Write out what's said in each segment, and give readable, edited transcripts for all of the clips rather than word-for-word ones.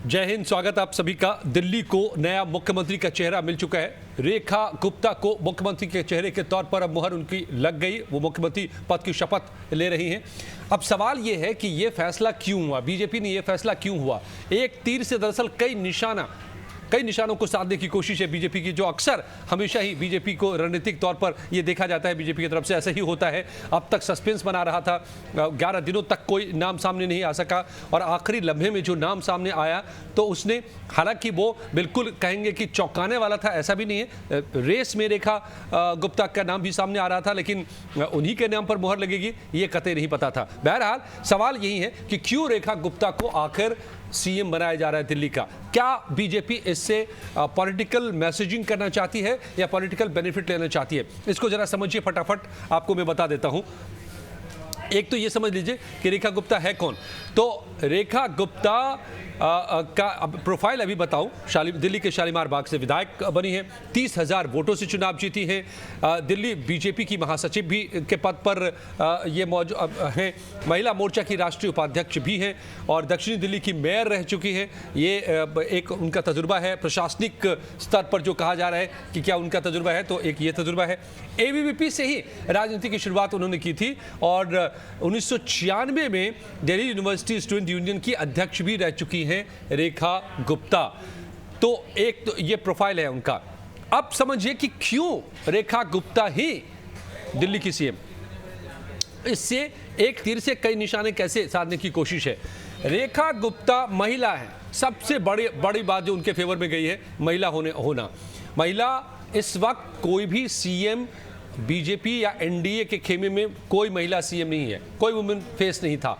जय हिंद। स्वागत आप सभी का। दिल्ली को नया मुख्यमंत्री का चेहरा मिल चुका है। रेखा गुप्ता को मुख्यमंत्री के चेहरे के तौर पर अब मुहर उनकी लग गई। वो मुख्यमंत्री पद की शपथ ले रही हैं। अब सवाल ये है कि ये फैसला क्यों हुआ, बीजेपी ने ये फैसला क्यों हुआ। एक तीर से दरअसल कई निशानों को साधने की कोशिश है बीजेपी की, जो अक्सर हमेशा ही बीजेपी को रणनीतिक तौर पर ये देखा जाता है बीजेपी की तरफ से ऐसा ही होता है। अब तक सस्पेंस बना रहा था, 11 दिनों तक कोई नाम सामने नहीं आ सका और आखिरी लम्हे में जो नाम सामने आया तो उसने, हालांकि वो बिल्कुल कहेंगे कि चौंकाने वाला था, ऐसा भी नहीं है। रेस में रेखा गुप्ता का नाम भी सामने आ रहा था, लेकिन उन्हीं के नाम पर मुहर लगेगी ये कतई नहीं पता था। बहरहाल सवाल यही है कि क्यों रेखा गुप्ता को आखिर सीएम बनाया जा रहा है दिल्ली का। क्या बीजेपी इससे पॉलिटिकल मैसेजिंग करना चाहती है या पॉलिटिकल बेनिफिट लेना चाहती है, इसको जरा समझिए। फटाफट आपको मैं बता देता हूं। एक तो ये समझ लीजिए कि रेखा गुप्ता है कौन। तो रेखा गुप्ता का प्रोफाइल अभी बताऊं। दिल्ली के शालीमार बाग से विधायक बनी है, 30,000 वोटों से चुनाव जीती है। दिल्ली बीजेपी की महासचिव भी के पद पर ये मौजूद हैं। महिला मोर्चा की राष्ट्रीय उपाध्यक्ष भी हैं और दक्षिणी दिल्ली की मेयर रह चुकी है। ये एक उनका तजुर्बा है प्रशासनिक स्तर पर, जो कहा जा रहा है कि क्या उनका तजुर्बा है, तो एक ये तजुर्बा है। एबीवीपी से ही राजनीति की शुरुआत उन्होंने की थी और 1996 में दिल्ली यूनिवर्सिटी स्टूडेंट यूनियन की अध्यक्ष भी रह चुकी हैं रेखा गुप्ता। तो एक तो ये प्रोफाइल है उनका। अब समझिए कि क्यों रेखा गुप्ता ही दिल्ली की सीएम। इससे एक तीर से कई निशाने कैसे साधने की कोशिश है। रेखा गुप्ता महिला है, सबसे बड़ी बात जो उनके फेवर में गई है महिला होना। महिला इस वक्त कोई भी सीएम बीजेपी या एनडीए के खेमे में कोई महिला सीएम नहीं है, कोई वुमेन फेस नहीं था।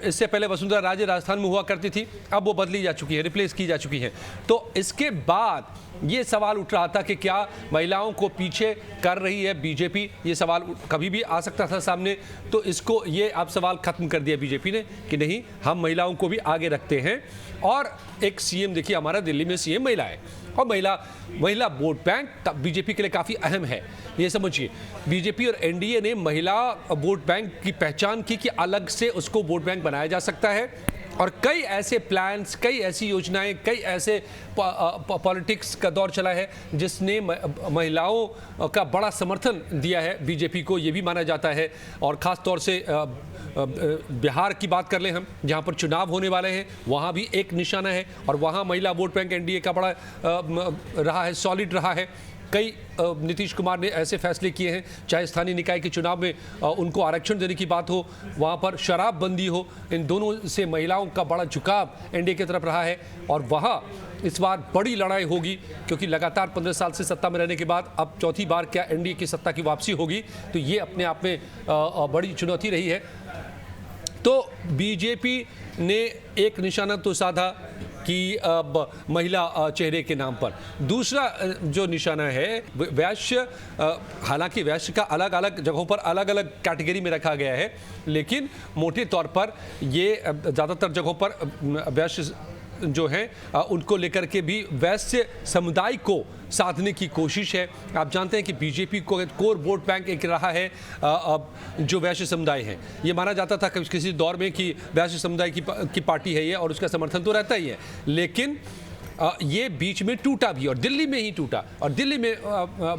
इससे पहले वसुंधरा राजे राजस्थान में हुआ करती थी, अब वो बदली जा चुकी है, रिप्लेस की जा चुकी है। तो इसके बाद ये सवाल उठ रहा था कि क्या महिलाओं को पीछे कर रही है बीजेपी। ये सवाल कभी भी आ सकता था सामने, तो इसको ये अब सवाल खत्म कर दिया बीजेपी ने कि नहीं, हम महिलाओं को भी आगे रखते हैं। और एक सीएम, देखिए हमारा दिल्ली में सीएम महिला है और महिला वोट बैंक बीजेपी के लिए काफ़ी अहम है। ये समझिए, बीजेपी और एनडीए ने महिला वोट बैंक की पहचान की कि अलग से उसको वोट बैंक बनाया जा सकता है और कई ऐसे प्लान्स, कई ऐसी योजनाएं, कई ऐसे पॉलिटिक्स का दौर चला है जिसने महिलाओं का बड़ा समर्थन दिया है बीजेपी को, ये भी माना जाता है। और ख़ास तौर से बिहार की बात कर लें हम, जहां पर चुनाव होने वाले हैं, वहां भी एक निशाना है और वहां महिला वोट बैंक एनडीए का बड़ा रहा है, सॉलिड रहा है। कई नीतीश कुमार ने ऐसे फैसले किए हैं, चाहे स्थानीय निकाय के चुनाव में उनको आरक्षण देने की बात हो, वहाँ पर शराबबंदी हो, इन दोनों से महिलाओं का बड़ा झुकाव एनडीए की तरफ रहा है। और वहाँ इस बार बड़ी लड़ाई होगी क्योंकि लगातार 15 साल से सत्ता में रहने के बाद अब चौथी बार क्या एनडीए की सत्ता की वापसी होगी, तो ये अपने आप में बड़ी चुनौती रही है। तो बीजेपी ने एक निशाना तो साधा कि अब महिला चेहरे के नाम पर। दूसरा जो निशाना है वैश्य, हालांकि वैश्य का अलग अलग जगहों पर अलग अलग कैटेगरी में रखा गया है, लेकिन मोटे तौर पर ये ज़्यादातर जगहों पर वैश्य जो हैं उनको लेकर के भी वैश्य समुदाय को साधने की कोशिश है। आप जानते हैं कि बीजेपी को कोर वोट बैंक एक रहा है जो वैश्य समुदाय है। ये माना जाता था किसी दौर में कि वैश्य समुदाय की पार्टी है ये और उसका समर्थन तो रहता ही है, लेकिन ये बीच में टूटा भी और दिल्ली में ही टूटा। और दिल्ली में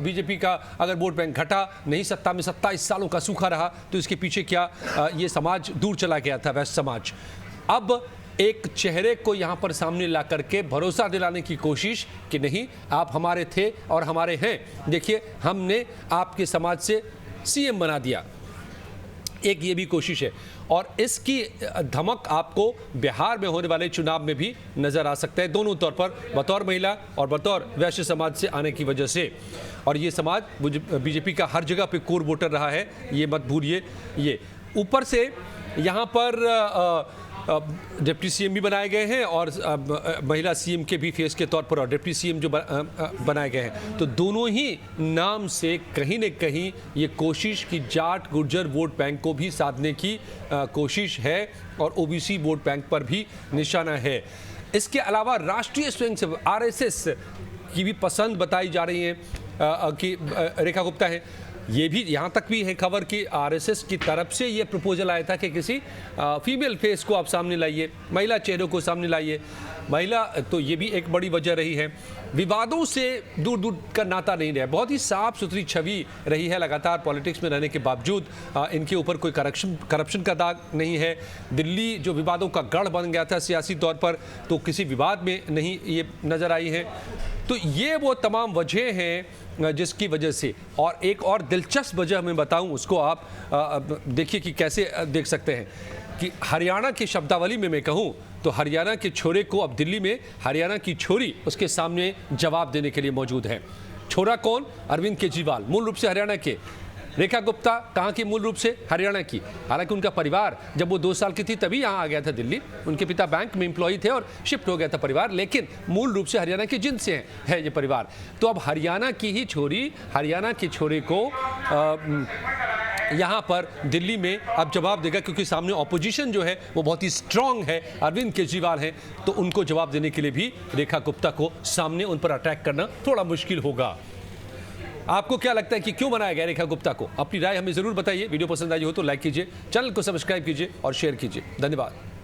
बीजेपी का अगर वोट बैंक घटा नहीं, सत्ता में 27 सालों का सूखा रहा, तो इसके पीछे क्या ये समाज दूर चला गया था, वैश्य समाज। अब एक चेहरे को यहाँ पर सामने ला करके भरोसा दिलाने की कोशिश कि नहीं, आप हमारे थे और हमारे हैं, देखिए हमने आपके समाज से सीएम बना दिया। एक ये भी कोशिश है और इसकी धमक आपको बिहार में होने वाले चुनाव में भी नजर आ सकता है, दोनों तौर पर, बतौर महिला और बतौर वैश्य समाज से आने की वजह से। और ये समाज बीजेपी का हर जगह पे कोर वोटर रहा है, ये मत भूलिए। ये ऊपर से यहाँ पर डिप्टी सीएम भी बनाए गए हैं और महिला सीएम के भी फेस के तौर पर और डिप्टी सीएम जो बनाए गए हैं, तो दोनों ही नाम से कहीं न कहीं ये कोशिश की जाट गुर्जर वोट बैंक को भी साधने की कोशिश है और ओबीसी वोट बैंक पर भी निशाना है। इसके अलावा राष्ट्रीय स्वयंसेवक आरएसएस की भी पसंद बताई जा रही है कि रेखा गुप्ता है। ये भी यहाँ तक भी है खबर कि आरएसएस की तरफ से ये प्रपोजल आया था कि किसी फीमेल फेस को आप सामने लाइए, महिला चेहरों को सामने लाइए। महिला, तो ये भी एक बड़ी वजह रही है। विवादों से दूर दूर का नाता नहीं रहा, बहुत ही साफ सुथरी छवि रही है लगातार पॉलिटिक्स में रहने के बावजूद। इनके ऊपर कोई करप्शन का दाग नहीं है। दिल्ली जो विवादों का गढ़ बन गया था सियासी तौर पर, तो किसी विवाद में नहीं ये नज़र आई है। तो ये वो तमाम वजह हैं जिसकी वजह से, और एक और दिलचस्प वजह मैं बताऊं, उसको आप देखिए कि कैसे देख सकते हैं कि हरियाणा की शब्दावली में मैं कहूं तो हरियाणा के छोरे को अब दिल्ली में हरियाणा की छोरी उसके सामने जवाब देने के लिए मौजूद है। छोरा कौन? अरविंद केजरीवाल, मूल रूप से हरियाणा के। रेखा गुप्ता कहाँ की? मूल रूप से हरियाणा की। हालांकि उनका परिवार जब वो 2 साल की थी तभी यहाँ आ गया था दिल्ली। उनके पिता बैंक में एम्प्लॉई थे और शिफ्ट हो गया था परिवार, लेकिन मूल रूप से हरियाणा के जिन से है ये परिवार। तो अब हरियाणा की ही छोरी, हरियाणा के छोरे को यहाँ पर दिल्ली में अब जवाब देगा, क्योंकि सामने ऑपोजिशन जो है वो बहुत ही स्ट्रांग है, अरविंद केजरीवाल है। तो उनको जवाब देने के लिए भी रेखा गुप्ता को सामने उन पर अटैक करना थोड़ा मुश्किल होगा। आपको क्या लगता है कि क्यों बनाया गया रेखा गुप्ता को? अपनी राय हमें जरूर बताइए। वीडियो पसंद आई हो तो लाइक कीजिए, चैनल को सब्सक्राइब कीजिए और शेयर कीजिए। धन्यवाद।